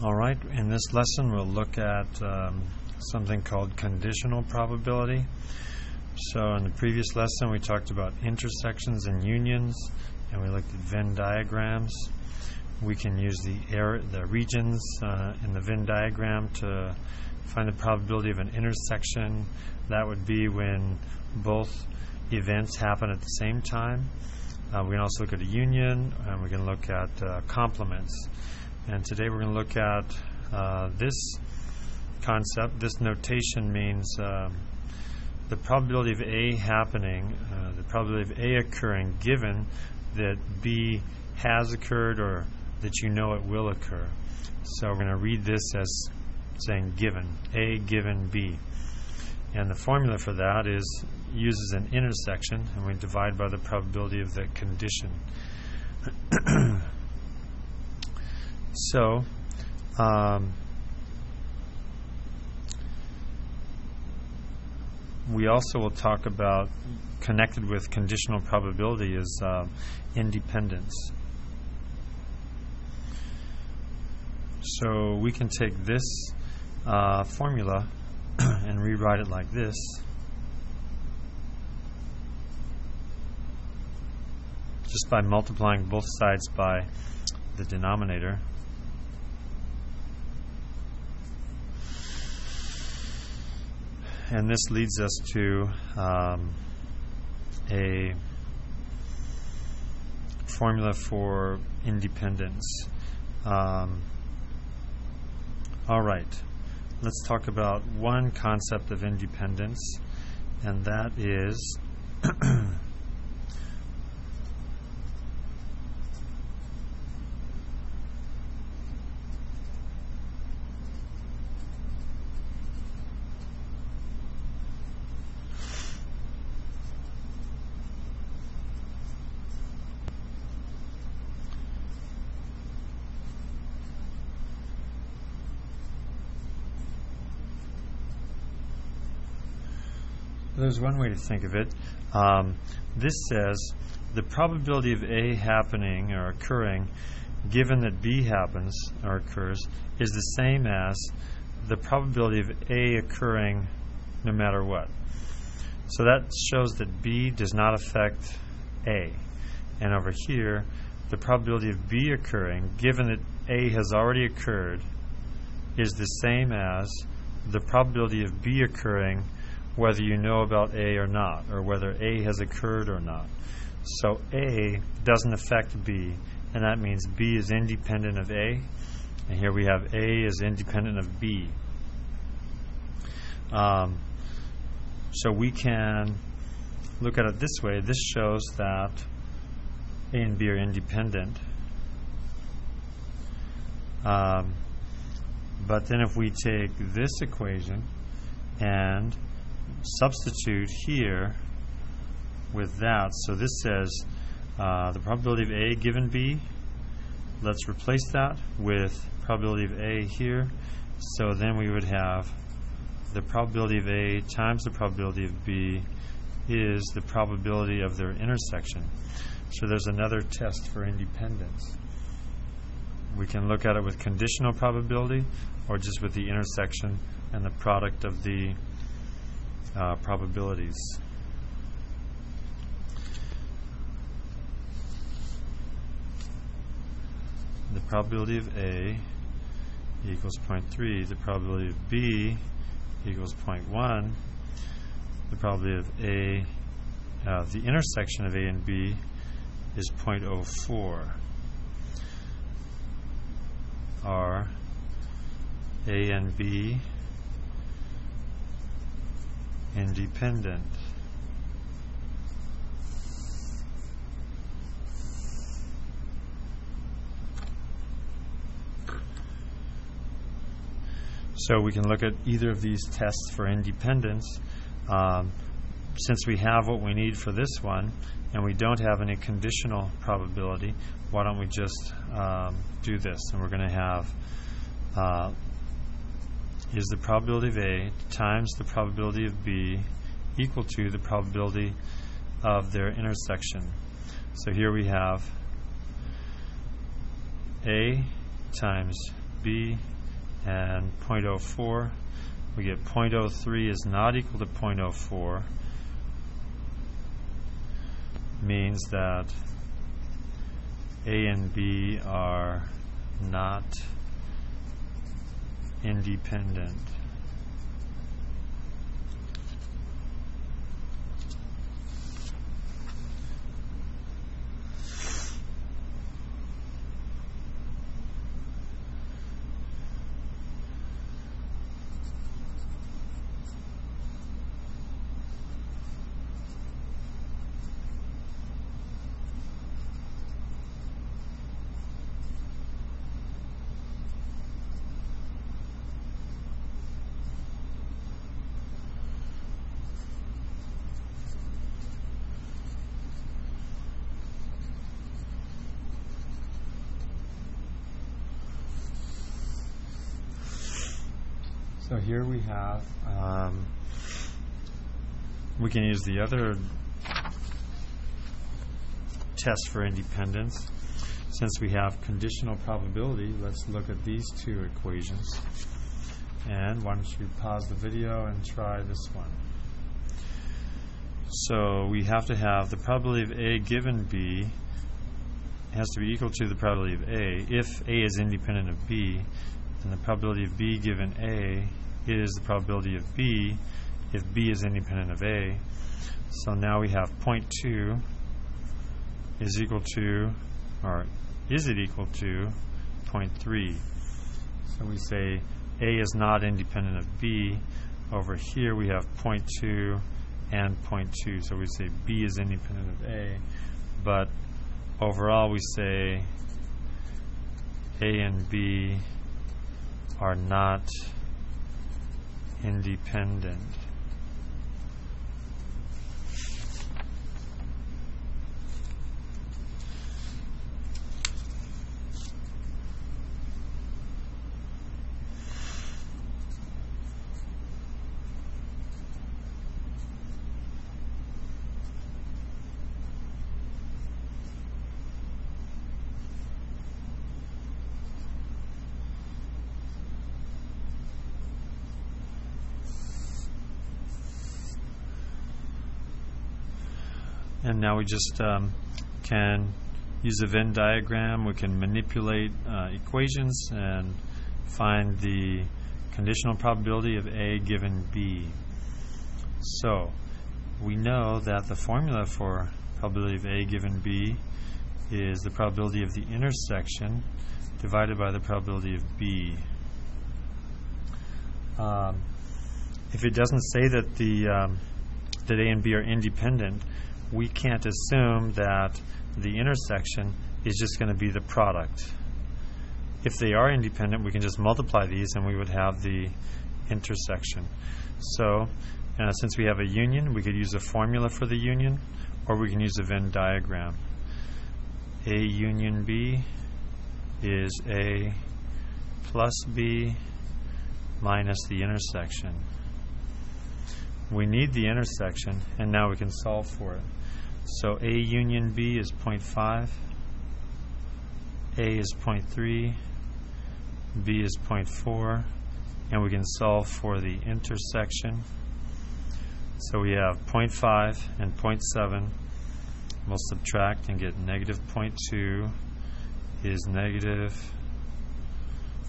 Alright, in this lesson we'll look at something called conditional probability. So in the previous lesson we talked about intersections and unions, and we looked at Venn diagrams. We can use the regions in the Venn diagram to find the probability of an intersection. That would be when both events happen at the same time. We can also look at a union, and we can look at complements. And today we're going to look at this concept. This notation means the probability of A happening, the probability of A occurring given that B has occurred or that you know it will occur. So we're going to read this as saying given, A given B. And the formula for that uses an intersection, and we divide by the probability of the condition. So, we also will talk about, connected with conditional probability, is independence. So we can take this formula and rewrite it like this. Just by multiplying both sides by the denominator. And this leads us to a formula for independence. All right, let's talk about one concept of independence, and that is there's one way to think of it. This says the probability of A happening or occurring given that B happens or occurs is the same as the probability of A occurring no matter what. So that shows that B does not affect A. And over here, the probability of B occurring given that A has already occurred is the same as the probability of B occurring whether you know about A or not, or whether A has occurred or not. So A doesn't affect B, and that means B is independent of A, and here we have A is independent of B. So we can look at it this way. This shows that A and B are independent. But then if we take this equation and substitute here with that, so this says the probability of A given B, let's replace that with probability of A here, so then we would have the probability of A times the probability of B is the probability of their intersection. So there's another test for independence. We can look at it with conditional probability or just with the intersection and the product of the probabilities. The probability of A equals 0.3. The probability of B equals 0.1. The probability of A, the intersection of A and B is 0.04. Are A and B independent? So we can look at either of these tests for independence. Since we have what we need for this one and we don't have any conditional probability, why don't we just do this? And we're going to have is the probability of A times the probability of B equal to the probability of their intersection. So here we have A times B, and 0.04. We get 0.03 is not equal to 0.04, means that A and B are not independent. So here we have, we can use the other test for independence. Since we have conditional probability, let's look at these two equations. And why don't you pause the video and try this one. So we have to have the probability of A given B has to be equal to the probability of A. If A is independent of B, then the probability of B given A is the probability of B if B is independent of A. So now we have 0.2 is equal to, or is it equal to 0.3? So we say A is not independent of B. Over here we have 0.2 and 0.2. So we say B is independent of A. But overall we say A and B are not independent. And now we just can use a Venn diagram. We can manipulate equations and find the conditional probability of A given B. So we know that the formula for probability of A given B is the probability of the intersection divided by the probability of B. If it doesn't say that that A and B are independent, we can't assume that the intersection is just going to be the product. If they are independent, we can just multiply these and we would have the intersection. So since we have a union, we could use a formula for the union, or we can use a Venn diagram. A union B is A plus B minus the intersection. We need the intersection, and now we can solve for it. So A union B is 0.5, A is 0.3, B is 0.4, and we can solve for the intersection. So we have 0.5 and 0.7. We'll subtract and get negative 0.2 is negative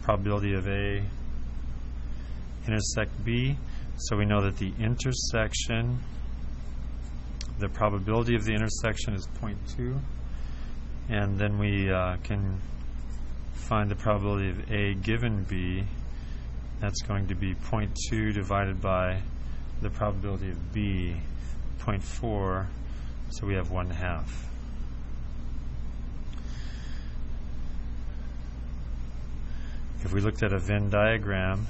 probability of A intersect B. So we know that the intersection, the probability of the intersection is 0.2, and then we can find the probability of A given B. That's going to be 0.2 divided by the probability of B, 0.4, so we have 1/2. If we looked at a Venn diagram,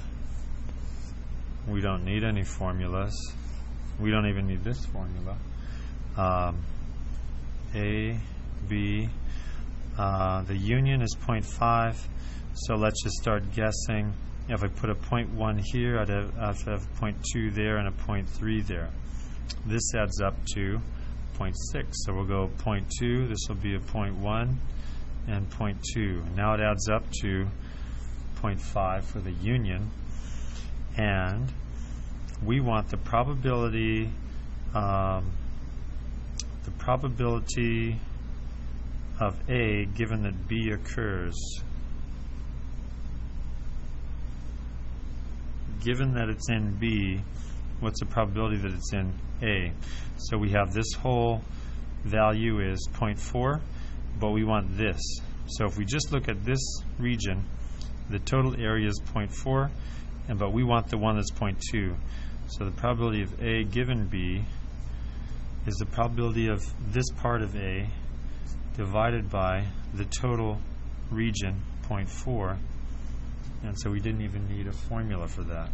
we don't need any formulas. We don't even need this formula. A, B, the union is 0.5, so let's just start guessing. If I put a 0.1 here, I'd have to have 0.2 there and a 0.3 there. This adds up to 0.6, so we'll go 0.2, this will be a 0.1, and 0.2. Now it adds up to 0.5 for the union, and we want the probability of A given that B occurs. Given that it's in B, what's the probability that it's in A? So we have this whole value is 0.4, but we want this. So if we just look at this region, the total area is 0.4, but we want the one that's 0.2. So the probability of A given B is the probability of this part of A divided by the total region, 0.4. And so we didn't even need a formula for that.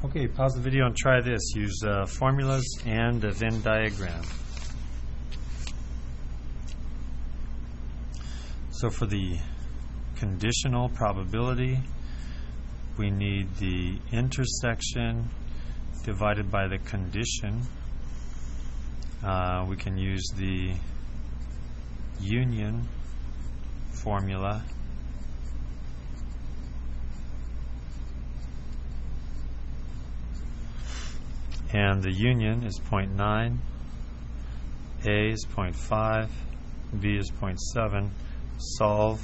Okay, pause the video and try this. Use formulas and a Venn diagram. So for the conditional probability, we need the intersection divided by the condition. We can use the union formula. And the union is 0.9, A is 0.5, B is 0.7. Solve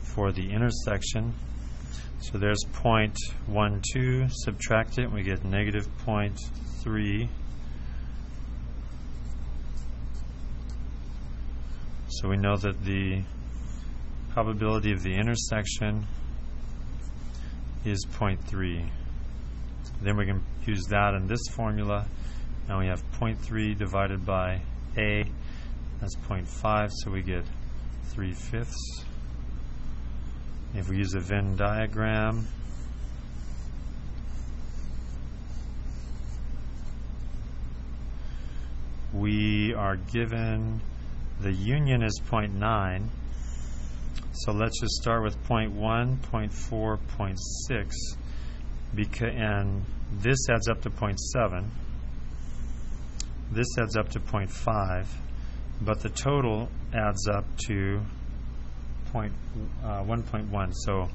for the intersection. So there's 0.12, subtract it, and we get negative 0.3. So we know that the probability of the intersection is 0.3. Then we can use that in this formula, and we have 0.3 divided by A, that's 0.5, so we get 3/5. If we use a Venn diagram, we are given the union is 0.9, so let's just start with 0.1, 0.4, 0.6. And this adds up to 0.7, this adds up to 0.5, but the total adds up to 1.1. So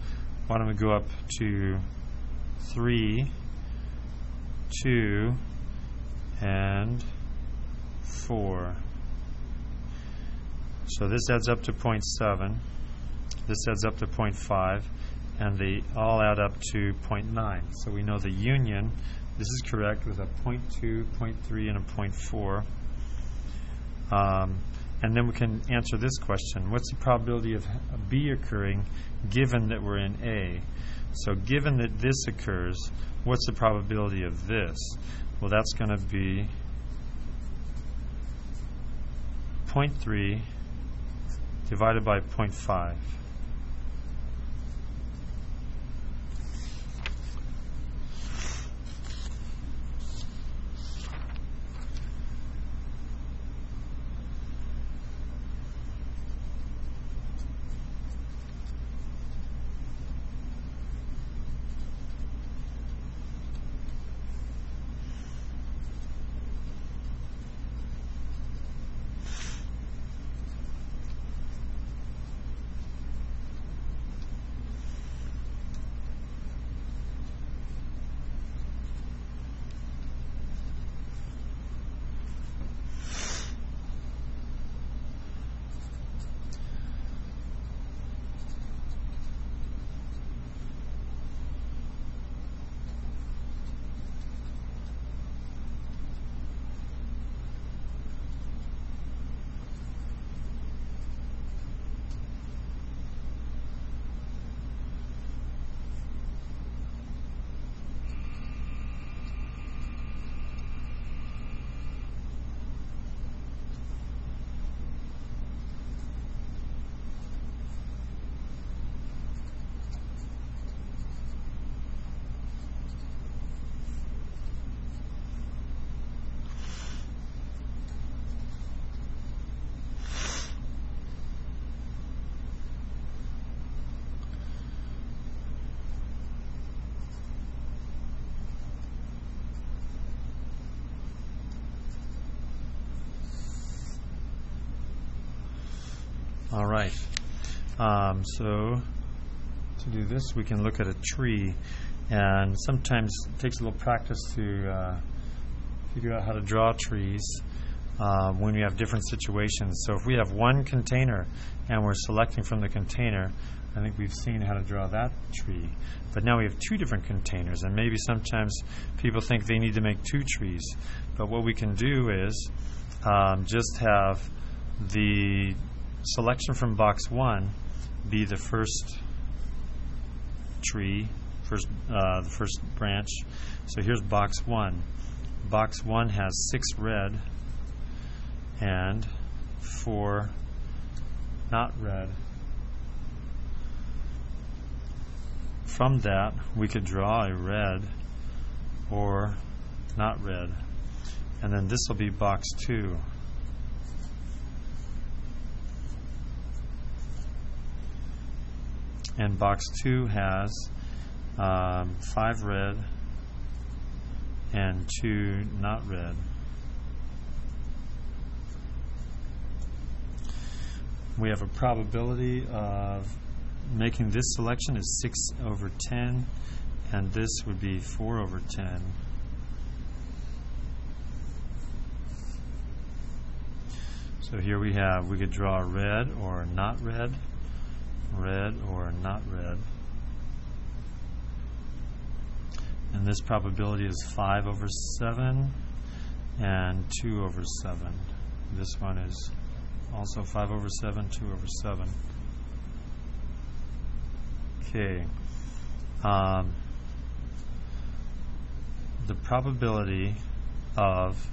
why don't we go up to 3, 2, and 4. So this adds up to 0.7, this adds up to 0.5, and they all add up to 0.9. So we know the union, this is correct, with a 0.2, 0.3, and a 0.4. And then we can answer this question. What's the probability of B occurring given that we're in A? So given that this occurs, what's the probability of this? Well, that's going to be 0.3 divided by 0.5. All right. So to do this, we can look at a tree, and sometimes it takes a little practice to figure out how to draw trees when we have different situations. So if we have one container and we're selecting from the container, I think we've seen how to draw that tree. But now we have two different containers, and maybe sometimes people think they need to make two trees. But what we can do is just have the selection from box 1 be the first tree, the first branch. So here's box 1. Box 1 has 6 red and 4 not red. From that, we could draw a red or not red. And then this will be box 2. And box 2 has 5 red and 2 not red. We have a probability of making this selection is 6/10, and this would be 4/10. So here we could draw red or not red, red or not red. And this probability is 5/7 and 2/7. This one is also 5/7, 2/7. Okay. The probability of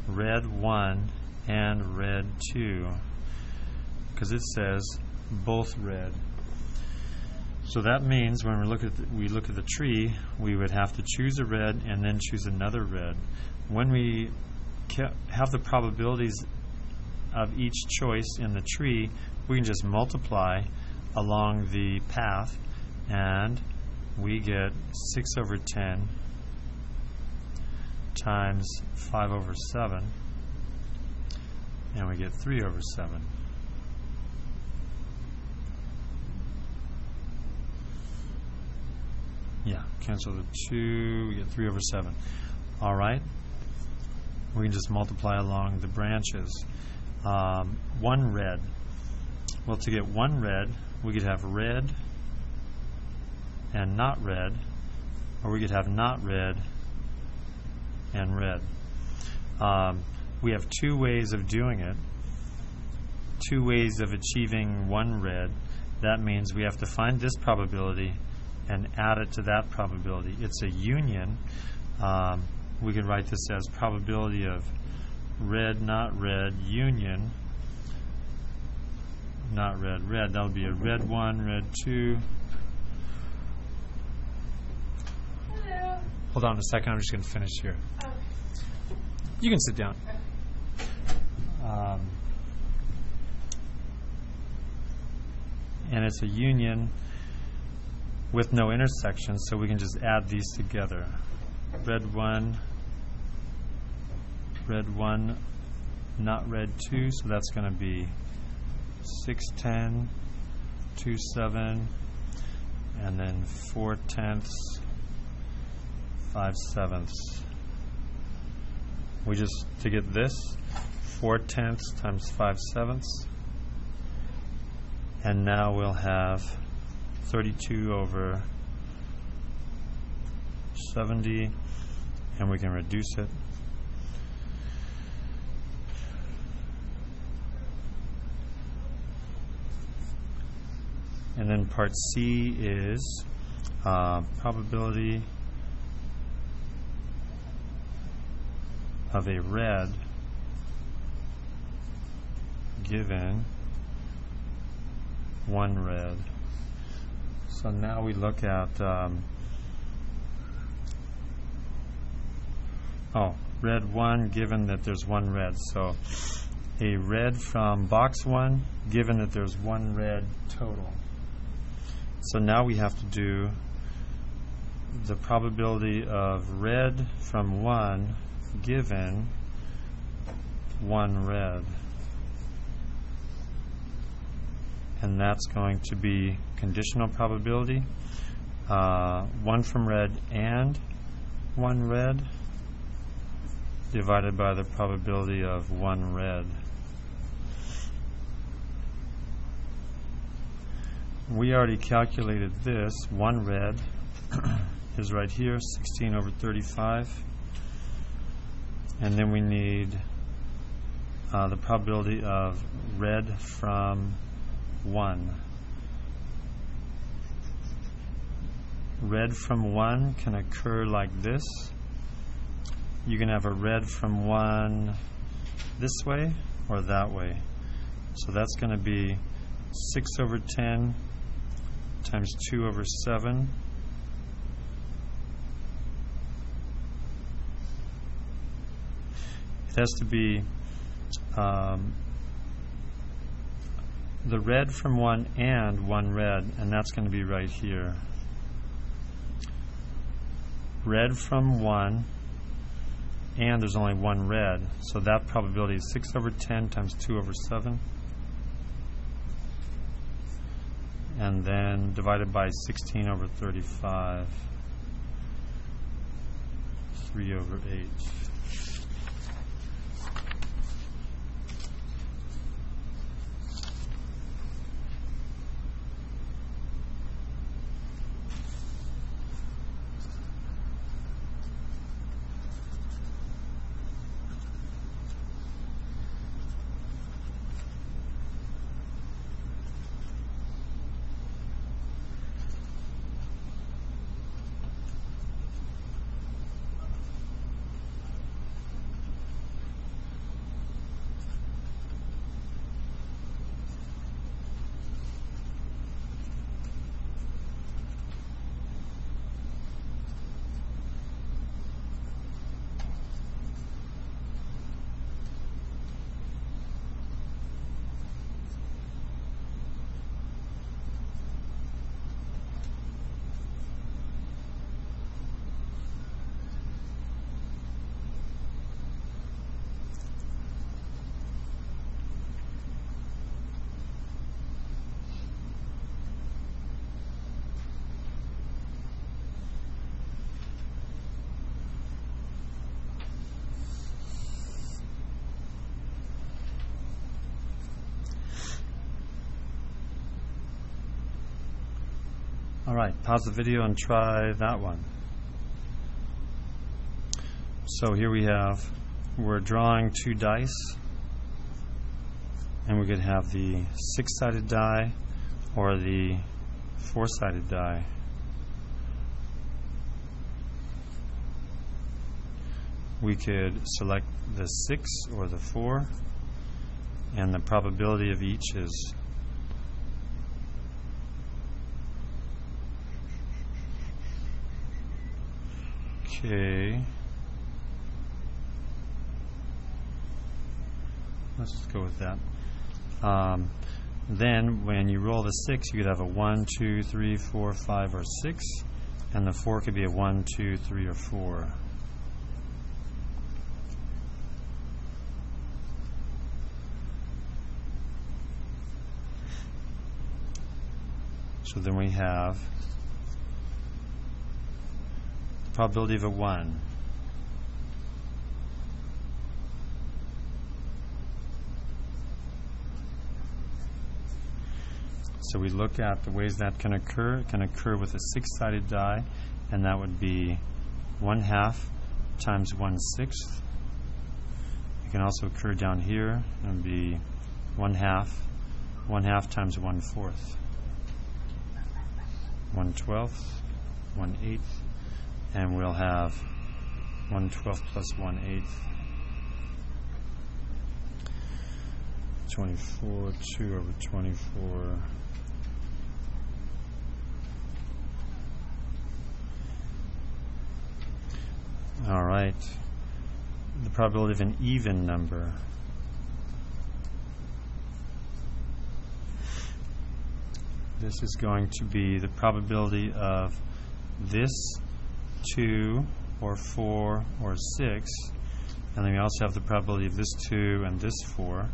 red 1 and red 2, because it says both red. So that means when we look at the tree, we would have to choose a red and then choose another red. When we have the probabilities of each choice in the tree, we can just multiply along the path, and we get 6/10 times 5/7, and we get 3/7. Yeah, cancel the 2, we get 3/7. All right, we can just multiply along the branches. 1 red. Well, to get 1 red, we could have red and not red, or we could have not red and red. We have 2 ways of doing it, 2 ways of achieving 1 red. That means we have to find this probability and add it to that probability. It's a union. We could write this as probability of red, not red, union, not red, red. That would be a red 1, red 2. Hello. Hold on a second, I'm just going to finish here. You can sit down. And it's a union with no intersection, so we can just add these together. Red 1, not red 2, so that's going to be 6/10, 2/7, and then 4/10, 5/7. We just, to get this, 4/10 times 5/7, and now we'll have 32/70, and we can reduce it. And then part C is probability of a red given 1 red. So now we look at red 1 given that there's 1 red. So a red from box 1 given that there's 1 red total. So now we have to do the probability of red from 1 given 1 red. and that's going to be conditional probability. 1 from red and 1 red divided by the probability of 1 red. We already calculated this. 1 red is right here, 16 over 35. And then we need the probability of red from 1. Red from 1 can occur like this. You can have a red from 1 this way or that way. So that's going to be 6 over 10 times 2 over 7. It has to be the red from 1 and 1 red, and that's going to be right here. Red from 1, and there's only 1 red, so that probability is 6 over 10 times 2 over 7, and then divided by 16 over 35, 3 over 8. Alright, pause the video and try that one. So here we're drawing 2 dice, and we could have the 6-sided die or the 4-sided die. We could select the 6 or the 4, and the probability of each is okay. Let's just go with that. Then when you roll the 6, you could have a 1, 2, 3, 4, 5, or 6, and the 4 could be a 1, 2, 3, or 4. So then we have the probability of a 1. So we look at the ways that can occur. It can occur with a 6-sided die, and that would be 1/2 times 1/6. It can also occur down here and be 1/2 times 1/4. 1/12, 1/8, and we'll have 1/12 plus 1/8. 24, 2 over 24. All right. The probability of an even number. This is going to be the probability of this 2 or 4 or 6, and then we also have the probability of this 2 and this 4.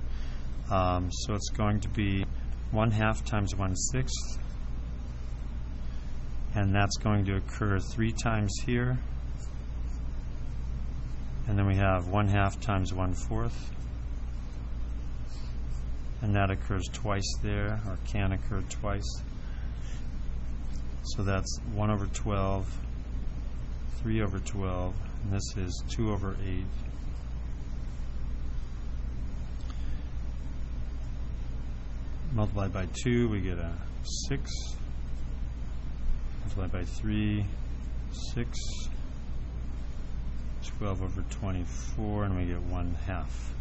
So it's going to be 1/2 times 1/6, and that's going to occur 3 times here. And then we have 1/2 times 1/4, and that occurs twice there, or can occur twice. So that's 1/12, 3/12, and this is 2/8. Multiplied by 2, we get a 6. Multiplied by 3, 6. 12/24, and we get 1/2.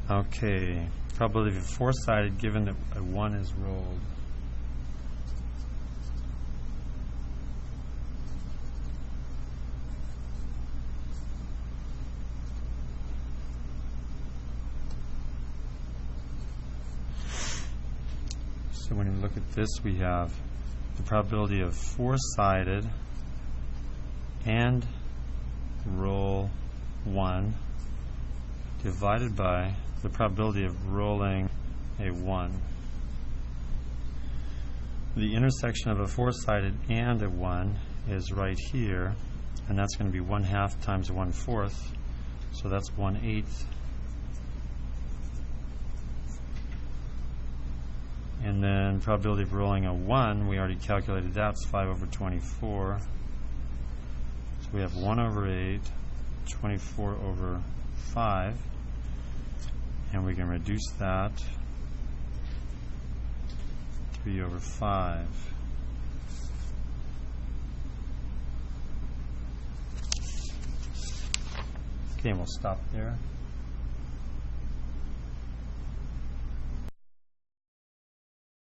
Okay, probability of a four-sided given that a 1 is rolled. So when you look at this, we have the probability of four-sided and roll 1 divided by the probability of rolling a 1. The intersection of a four-sided and a 1 is right here, and that's going to be 1/2 times 1/4, so that's 1/8. And then probability of rolling a 1, we already calculated that, it's 5/24. So we have 1/8, 24/5, and we can reduce that 3/5. Okay, and we'll stop there.